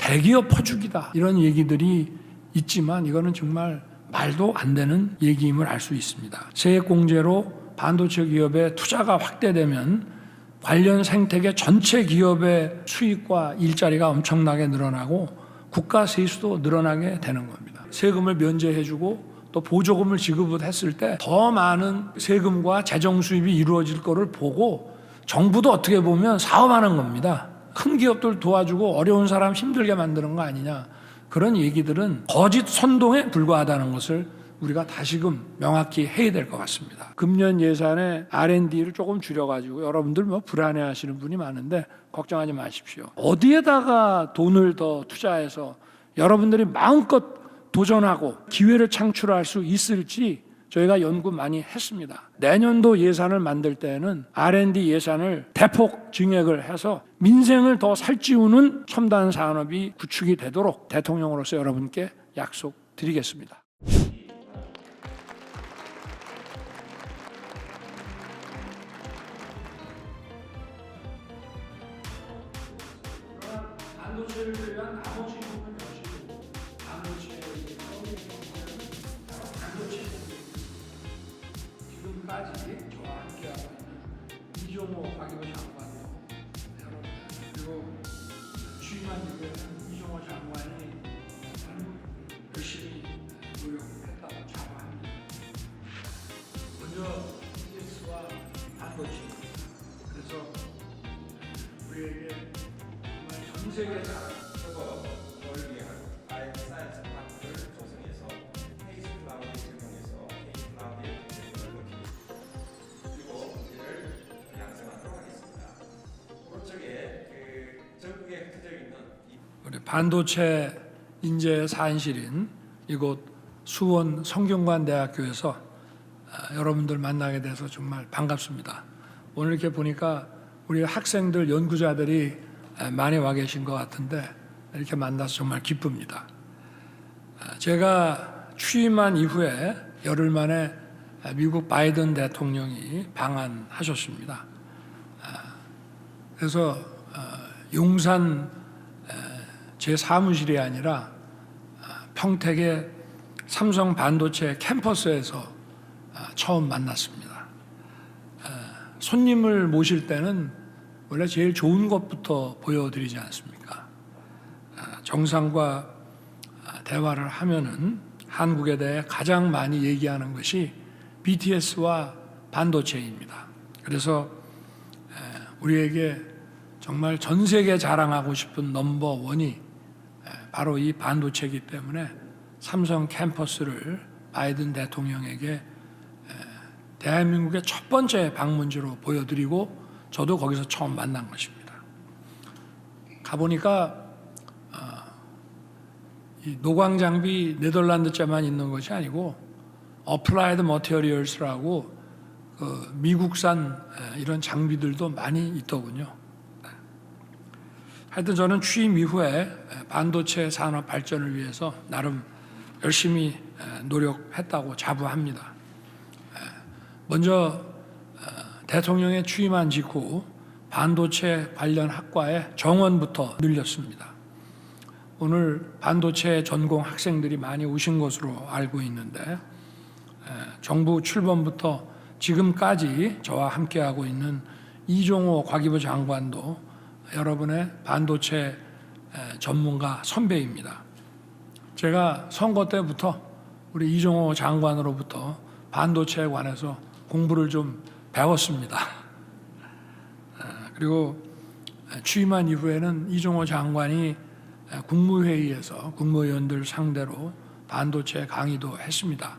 대기업 퍼주기다 이런 얘기들이 있지만 이거는 정말 말도 안 되는 얘기임을 알 수 있습니다. 세액공제로 반도체 기업의 투자가 확대되면 관련 생태계 전체 기업의 수익과 일자리가 엄청나게 늘어나고 국가 세수도 늘어나게 되는 겁니다. 세금을 면제해주고 또 보조금을 지급했을 때 더 많은 세금과 재정 수입이 이루어질 거를 보고 정부도 어떻게 보면 사업하는 겁니다. 큰 기업들 도와주고 어려운 사람 힘들게 만드는 거 아니냐. 그런 얘기들은 거짓 선동에 불과하다는 것을 우리가 다시금 명확히 해야 될 것 같습니다. 금년 예산에 R&D를 조금 줄여가지고 여러분들 불안해하시는 분이 많은데 걱정하지 마십시오. 어디에다가 돈을 더 투자해서 여러분들이 마음껏 도전하고 기회를 창출할 수 있을지 저희가 연구 많이 했습니다. 내년도 예산을 만들 때에는 R&D 예산을 대폭 증액을 해서 민생을 더 살찌우는 첨단 산업이 구축이 되도록 대통령으로서 여러분께 약속드리겠습니다. 반도체를 위한 나머지 부분 역시도 반도체의 반도체 지금까지 저와 함께하고 있는 이종호 과기부 장관도 여러분 그리고 취임한 이후에는 이종호 장관이 열심히 노력했다고 자부합니다. 먼저 TS와 반도체 그래서 우리에게 전 세계 널 위한 사이언스 파크를 조성해서 케이스 클라우드를 제공해서 케이스 클라우드의 경쟁력을 높이고 그리고 문제를 양성하도록 하겠습니다. 오른쪽에 전국에 흩어져 있는 우리 반도체 인재 사인실인 이곳 수원 성균관대학교에서 여러분들 만나게 돼서 정말 반갑습니다. 오늘 이렇게 보니까 우리 학생들 연구자들이 많이 와 계신 것 같은데 이렇게 만나서 정말 기쁩니다. 제가 취임한 이후에 열흘 만에 미국 바이든 대통령이 방한하셨습니다. 그래서 용산 제 사무실이 아니라 평택의 삼성 반도체 캠퍼스에서 처음 만났습니다. 손님을 모실 때는 원래 제일 좋은 것부터 보여드리지 않습니까? 정상과 대화를 하면은 한국에 대해 가장 많이 얘기하는 것이 BTS와 반도체입니다. 그래서 우리에게 정말 전 세계 자랑하고 싶은 넘버원이 바로 이 반도체이기 때문에 삼성 캠퍼스를 바이든 대통령에게 대한민국의 첫 번째 방문지로 보여드리고 저도 거기서 처음 만난 것입니다. 가보니까 이 노광 장비 네덜란드자만 있는 것이 아니고 어플라이드 머티리얼스라고 미국산 이런 장비들도 많이 있더군요. 하여튼 저는 취임 이후에 반도체 산업 발전을 위해서 나름 열심히 노력했다고 자부합니다. 먼저 대통령에 취임한 직후 반도체 관련 학과의 정원부터 늘렸습니다. 오늘 반도체 전공 학생들이 많이 오신 것으로 알고 있는데 정부 출범부터 지금까지 저와 함께하고 있는 이종호 과기부 장관도 여러분의 반도체 전문가 선배입니다. 제가 선거 때부터 우리 이종호 장관으로부터 반도체에 관해서 공부를 좀 배웠습니다. 그리고 취임한 이후에는 이종호 장관이 국무회의에서 국무위원들 상대로 반도체 강의도 했습니다.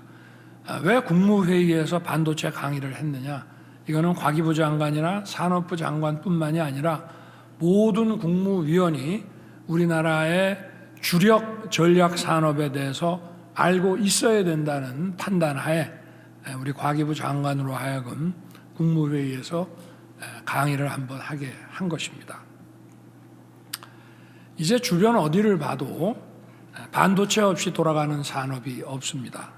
왜 국무회의에서 반도체 강의를 했느냐? 이거는 과기부 장관이나 산업부 장관뿐만이 아니라 모든 국무위원이 우리나라의 주력 전략 산업에 대해서 알고 있어야 된다는 판단하에 우리 과기부 장관으로 하여금 국무회의에서 강의를 한번 하게 한 것입니다. 이제 주변 어디를 봐도 반도체 없이 돌아가는 산업이 없습니다.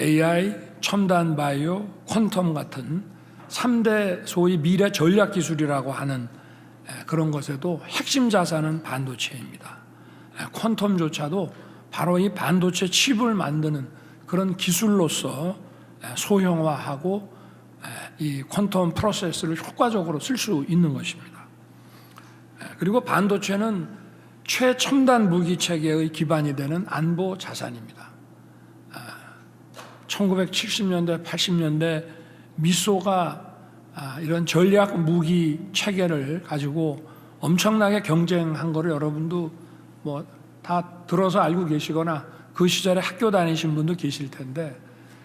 AI, 첨단 바이오, 퀀텀 같은 3대 소위 미래 전략 기술이라고 하는 그런 것에도 핵심 자산은 반도체입니다. 퀀텀조차도 바로 이 반도체 칩을 만드는 그런 기술로서 소형화하고 이 퀀텀 프로세스를 효과적으로 쓸 수 있는 것입니다. 그리고 반도체는 최첨단 무기 체계의 기반이 되는 안보 자산입니다. 1970년대, 80년대 미소가 이런 전략 무기 체계를 가지고 엄청나게 경쟁한 거를 여러분도 뭐 다 들어서 알고 계시거나 그 시절에 학교 다니신 분도 계실 텐데,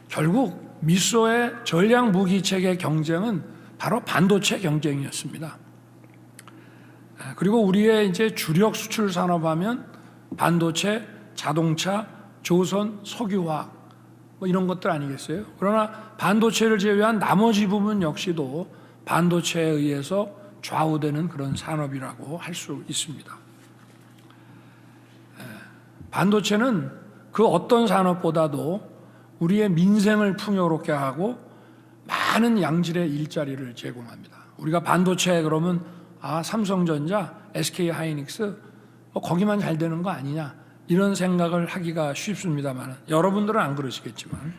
결국 미소의 전략 무기 체계 경쟁은 바로 반도체 경쟁이었습니다. 그리고 우리의 이제 주력 수출 산업하면 반도체, 자동차, 조선, 석유화학 뭐 이런 것들 아니겠어요? 그러나 반도체를 제외한 나머지 부분 역시도 반도체에 의해서 좌우되는 그런 산업이라고 할 수 있습니다. 반도체는 그 어떤 산업보다도 우리의 민생을 풍요롭게 하고 많은 양질의 일자리를 제공합니다. 우리가 반도체 그러면 삼성전자, SK하이닉스 거기만 잘 되는 거 아니냐 이런 생각을 하기가 쉽습니다만 여러분들은 안 그러시겠지만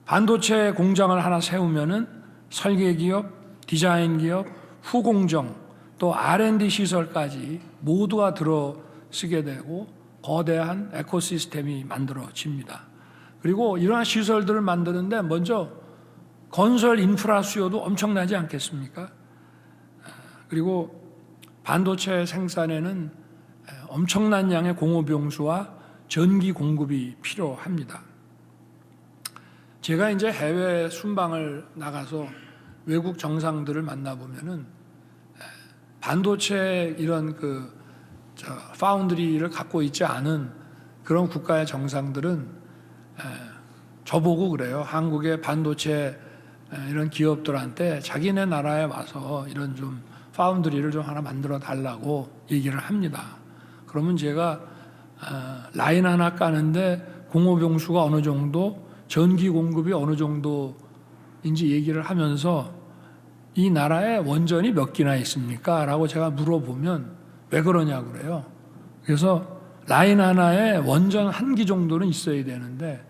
반도체 공장을 하나 세우면은 설계 기업, 디자인 기업, 후공정 또 R&D 시설까지 모두가 들어서게 되고 거대한 에코시스템이 만들어집니다. 그리고 이러한 시설들을 만드는데 먼저 건설 인프라 수요도 엄청나지 않겠습니까? 그리고 반도체 생산에는 엄청난 양의 공업용수와 전기 공급이 필요합니다. 제가 이제 해외 순방을 나가서 외국 정상들을 만나보면은 반도체 이런 파운드리를 갖고 있지 않은 그런 국가의 정상들은 저보고 그래요. 한국의 반도체 이런 기업들한테 자기네 나라에 와서 이런 좀 파운드리를 좀 하나 만들어 달라고 얘기를 합니다. 그러면 제가 라인 하나 까는데 공업용수가 어느 정도, 전기 공급이 어느 정도인지 얘기를 하면서 이 나라에 원전이 몇 기나 있습니까? 라고 제가 물어보면 왜 그러냐고 그래요. 그래서 라인 하나에 원전 1기 정도는 있어야 되는데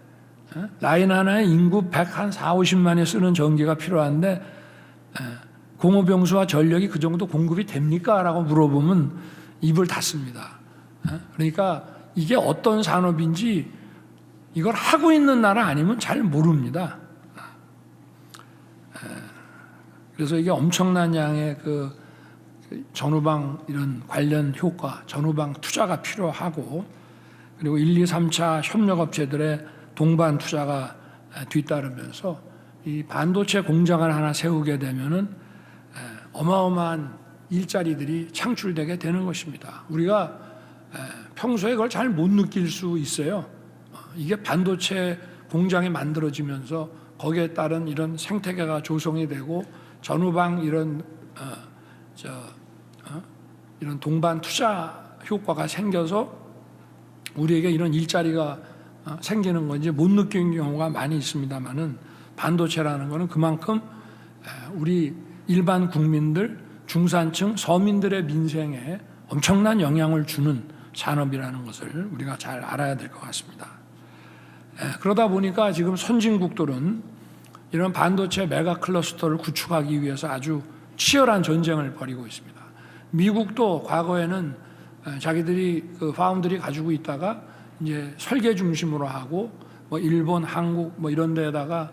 라인 하나에 인구 140~50만이 쓰는 전기가 필요한데 공업용수와 전력이 그 정도 공급이 됩니까? 라고 물어보면 입을 닫습니다. 그러니까 이게 어떤 산업인지 이걸 하고 있는 나라 아니면 잘 모릅니다. 그래서 이게 엄청난 양의 전후방 이런 관련 효과, 전후방 투자가 필요하고 그리고 1, 2, 3차 협력업체들의 동반 투자가 뒤따르면서 이 반도체 공장을 하나 세우게 되면은 어마어마한 일자리들이 창출되게 되는 것입니다. 우리가 평소에 그걸 잘 못 느낄 수 있어요. 이게 반도체 공장이 만들어지면서 거기에 따른 이런 생태계가 조성이 되고 전후방 이런 이런 동반 투자 효과가 생겨서 우리에게 이런 일자리가 생기는 건지 못 느끼는 경우가 많이 있습니다만은 반도체라는 것은 그만큼 우리 일반 국민들, 중산층, 서민들의 민생에 엄청난 영향을 주는 산업이라는 것을 우리가 잘 알아야 될 것 같습니다. 그러다 보니까 지금 선진국들은 이런 반도체 메가 클러스터를 구축하기 위해서 아주 치열한 전쟁을 벌이고 있습니다. 미국도 과거에는 자기들이 파운드리 가지고 있다가 이제 설계 중심으로 하고 뭐 일본, 한국 뭐 이런 데다가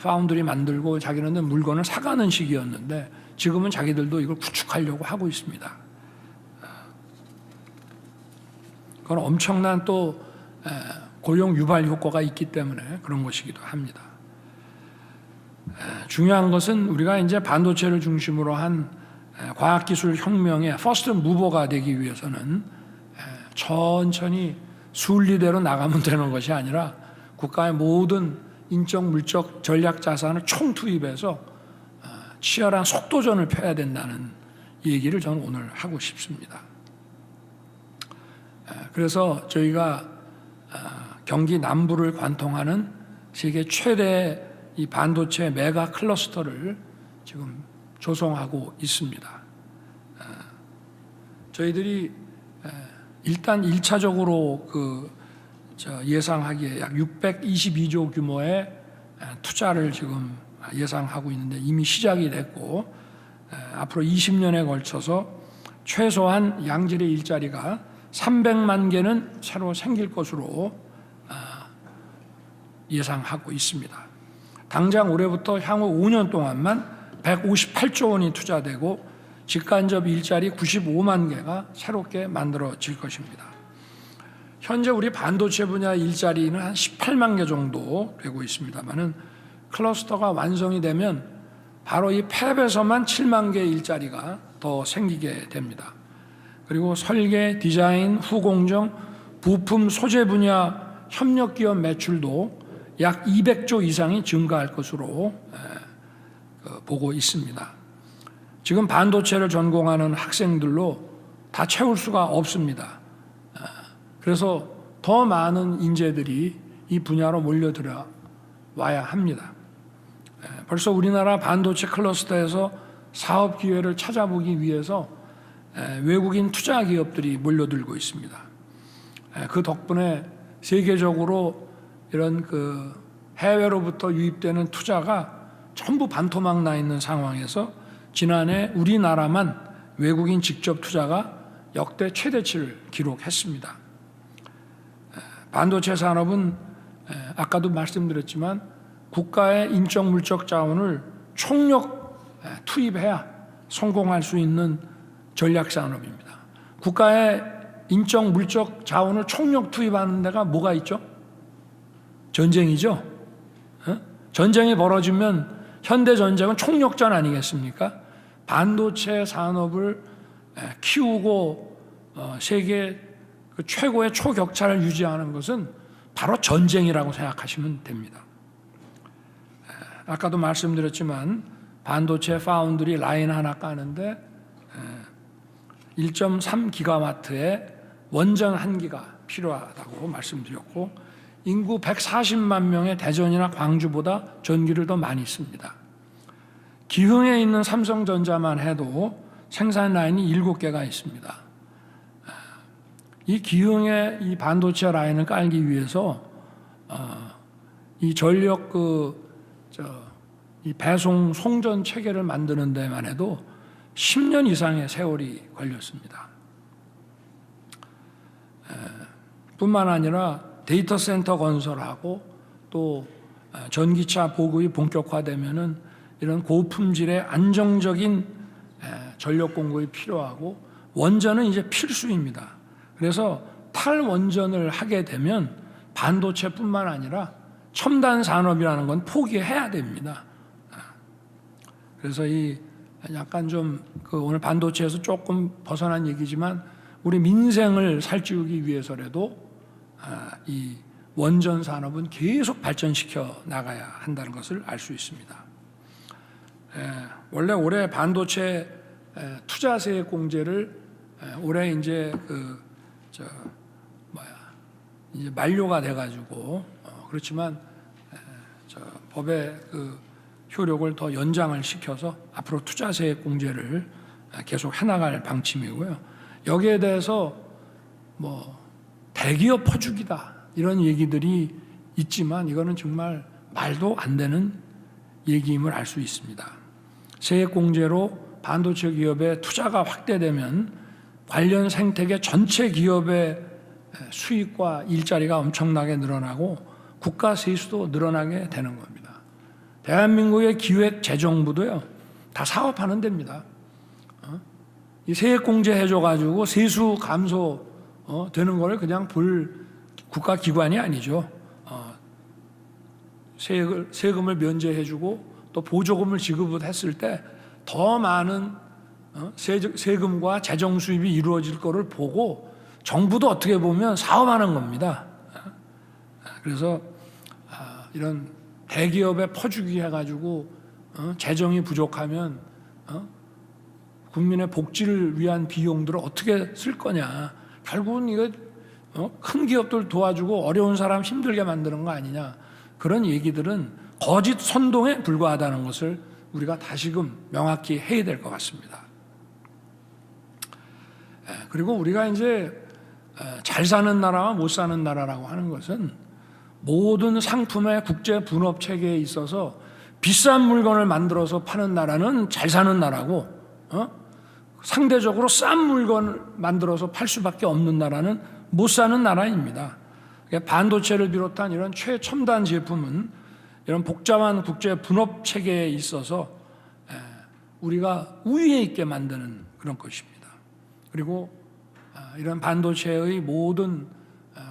파운드리 만들고 자기네들 물건을 사가는 시기였는데 지금은 자기들도 이걸 구축하려고 하고 있습니다. 그건 엄청난 또 고용 유발 효과가 있기 때문에 그런 것이기도 합니다. 중요한 것은 우리가 이제 반도체를 중심으로 한 과학기술 혁명의 퍼스트 무버가 되기 위해서는 천천히 순리대로 나가면 되는 것이 아니라 국가의 모든 인적, 물적, 전략 자산을 총투입해서 치열한 속도전을 펴야 된다는 얘기를 저는 오늘 하고 싶습니다. 그래서 저희가 경기 남부를 관통하는 세계 최대 이 반도체 메가 클러스터를 지금 조성하고 있습니다. 저희들이 일단 1차적으로 예상하기에 약 622조 규모의 투자를 지금 예상하고 있는데 이미 시작이 됐고 앞으로 20년에 걸쳐서 최소한 양질의 일자리가 300만 개는 새로 생길 것으로 예상하고 있습니다. 당장 올해부터 향후 5년 동안만 158조 원이 투자되고 직간접 일자리 95만 개가 새롭게 만들어질 것입니다. 현재 우리 반도체 분야 일자리는 한 18만 개 정도 되고 있습니다만은 클러스터가 완성이 되면 바로 이 팹에서만 7만 개의 일자리가 더 생기게 됩니다. 그리고 설계, 디자인, 후공정, 부품, 소재 분야 협력기업 매출도 약 200조 이상이 증가할 것으로 보고 있습니다. 지금 반도체를 전공하는 학생들로 다 채울 수가 없습니다. 그래서 더 많은 인재들이 이 분야로 몰려들어 와야 합니다. 벌써 우리나라 반도체 클러스터에서 사업 기회를 찾아보기 위해서 외국인 투자 기업들이 몰려들고 있습니다. 그 덕분에 세계적으로 이런 해외로부터 유입되는 투자가 전부 반토막 나 있는 상황에서 지난해 우리나라만 외국인 직접 투자가 역대 최대치를 기록했습니다. 반도체 산업은 아까도 말씀드렸지만 국가의 인적 물적 자원을 총력 투입해야 성공할 수 있는 전략 산업입니다. 국가의 인적 물적 자원을 총력 투입하는 데가 뭐가 있죠? 전쟁이죠. 전쟁이 벌어지면 현대 전쟁은 총력전 아니겠습니까? 반도체 산업을 키우고 세계 최고의 초격차를 유지하는 것은 바로 전쟁이라고 생각하시면 됩니다. 아까도 말씀드렸지만 반도체 파운드리 라인 하나 까는데 1.3기가와트의 원전 1기가 필요하다고 말씀드렸고 인구 140만 명의 대전이나 광주보다 전기를 더 많이 씁니다. 기흥에 있는 삼성전자만 해도 생산 라인이 7개가 있습니다. 이 기흥의 이 반도체 라인을 깔기 위해서 이 전력 이 배송 송전 체계를 만드는 데만 해도 10년 이상의 세월이 걸렸습니다. 뿐만 아니라 데이터 센터 건설하고 또 전기차 보급이 본격화되면은 이런 고품질의 안정적인 전력 공급이 필요하고 원전은 이제 필수입니다. 그래서 탈원전을 하게 되면 반도체뿐만 아니라 첨단 산업이라는 건 포기해야 됩니다. 그래서 이 약간 좀 오늘 반도체에서 조금 벗어난 얘기지만 우리 민생을 살찌우기 위해서라도 이 원전 산업은 계속 발전시켜 나가야 한다는 것을 알 수 있습니다. 원래 올해 반도체 투자세 공제를 올해 이제 이제 만료가 돼가지고 그렇지만 법의 효력을 더 연장을 시켜서 앞으로 투자세 공제를 계속 해나갈 방침이고요. 여기에 대해서 대기업 퍼주기다 이런 얘기들이 있지만 이거는 정말 말도 안 되는 얘기임을 알 수 있습니다. 세액 공제로 반도체 기업의 투자가 확대되면 관련 생태계 전체 기업의 수익과 일자리가 엄청나게 늘어나고 국가 세수도 늘어나게 되는 겁니다. 대한민국의 기획재정부도요 다 사업하는 데입니다. 이 세액 공제 해줘가지고 세수 감소 되는 거를 그냥 볼 국가 기관이 아니죠. 세금을 면제해주고 또 보조금을 지급했을 때 더 많은 세금과 재정 수입이 이루어질 거를 보고 정부도 어떻게 보면 사업하는 겁니다. 그래서 이런 대기업에 퍼주기 해가지고 재정이 부족하면 국민의 복지를 위한 비용들을 어떻게 쓸 거냐. 결국은 이거 큰 기업들 도와주고 어려운 사람 힘들게 만드는 거 아니냐. 그런 얘기들은 거짓 선동에 불과하다는 것을 우리가 다시금 명확히 해야 될 것 같습니다. 그리고 우리가 이제 잘 사는 나라와 못 사는 나라라고 하는 것은 모든 상품의 국제 분업 체계에 있어서 비싼 물건을 만들어서 파는 나라는 잘 사는 나라고, 상대적으로 싼 물건을 만들어서 팔 수밖에 없는 나라는 못 사는 나라입니다. 반도체를 비롯한 이런 최첨단 제품은 이런 복잡한 국제 분업 체계에 있어서 우리가 우위에 있게 만드는 그런 것입니다. 그리고 이런 반도체의 모든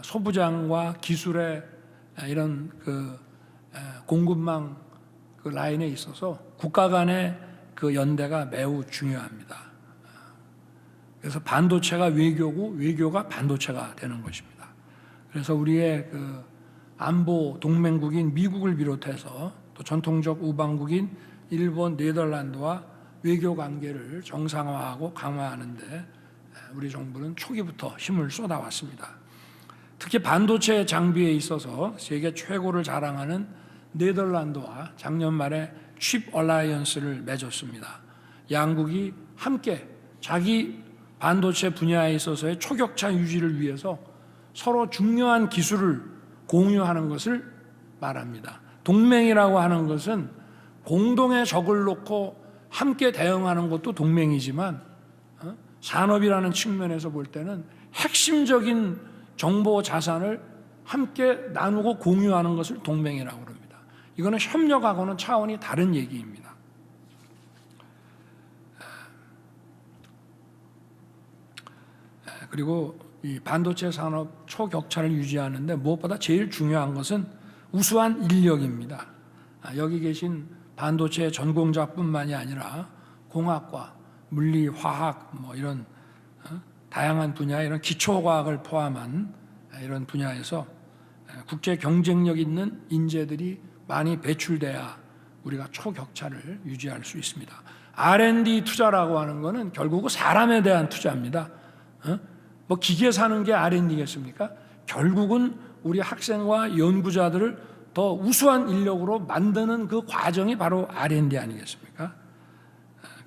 소부장과 기술의 이런 그 공급망 그 라인에 있어서 국가 간의 그 연대가 매우 중요합니다. 그래서 반도체가 외교고 외교가 반도체가 되는 것입니다. 그래서 우리의 그 안보 동맹국인 미국을 비롯해서 또 전통적 우방국인 일본, 네덜란드와 외교 관계를 정상화하고 강화하는데 우리 정부는 초기부터 힘을 쏟아왔습니다. 특히 반도체 장비에 있어서 세계 최고를 자랑하는 네덜란드와 작년 말에 칩 얼라이언스를 맺었습니다. 양국이 함께 자기 반도체 분야에 있어서의 초격차 유지를 위해서 서로 중요한 기술을 공유하는 것을 말합니다. 동맹이라고 하는 것은 공동의 적을 놓고 함께 대응하는 것도 동맹이지만 산업이라는 측면에서 볼 때는 핵심적인 정보 자산을 함께 나누고 공유하는 것을 동맹이라고 합니다. 이거는 협력하고는 차원이 다른 얘기입니다. 그리고 이 반도체 산업 초격차를 유지하는데 무엇보다 제일 중요한 것은 우수한 인력입니다. 여기 계신 반도체 전공자뿐만이 아니라 공학과, 물리, 화학 뭐 이런 다양한 분야 이런 기초과학을 포함한 이런 분야에서 국제 경쟁력 있는 인재들이 많이 배출돼야 우리가 초격차를 유지할 수 있습니다. R&D 투자라고 하는 것은 결국은 사람에 대한 투자입니다. 뭐 기계 사는 게 R&D겠습니까? 결국은 우리 학생과 연구자들을 더 우수한 인력으로 만드는 그 과정이 바로 R&D 아니겠습니까?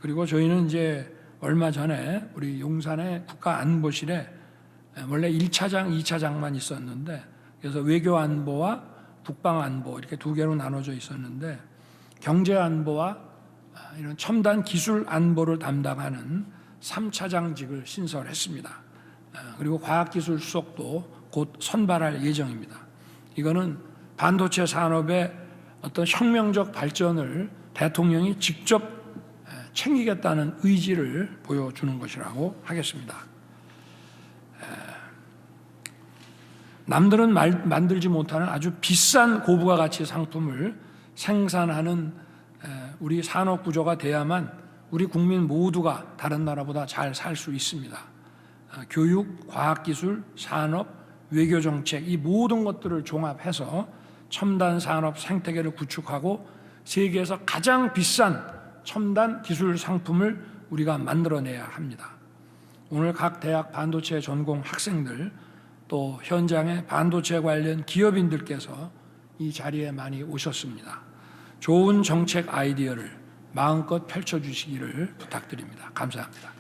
그리고 저희는 이제 얼마 전에 우리 용산의 국가안보실에 원래 1차장, 2차장만 있었는데 그래서 외교안보와 국방안보 이렇게 두 개로 나눠져 있었는데 경제안보와 이런 첨단 기술안보를 담당하는 3차장직을 신설했습니다. 그리고 과학기술 수석도 곧 선발할 예정입니다. 이거는 반도체 산업의 어떤 혁명적 발전을 대통령이 직접 챙기겠다는 의지를 보여주는 것이라고 하겠습니다. 남들은 만들지 못하는 아주 비싼 고부가 가치 상품을 생산하는 우리 산업 구조가 돼야만 우리 국민 모두가 다른 나라보다 잘 살 수 있습니다. 교육, 과학기술, 산업, 외교정책 이 모든 것들을 종합해서 첨단 산업 생태계를 구축하고 세계에서 가장 비싼 첨단 기술 상품을 우리가 만들어내야 합니다. 오늘 각 대학 반도체 전공 학생들 또 현장의 반도체 관련 기업인들께서 이 자리에 많이 오셨습니다. 좋은 정책 아이디어를 마음껏 펼쳐주시기를 부탁드립니다. 감사합니다.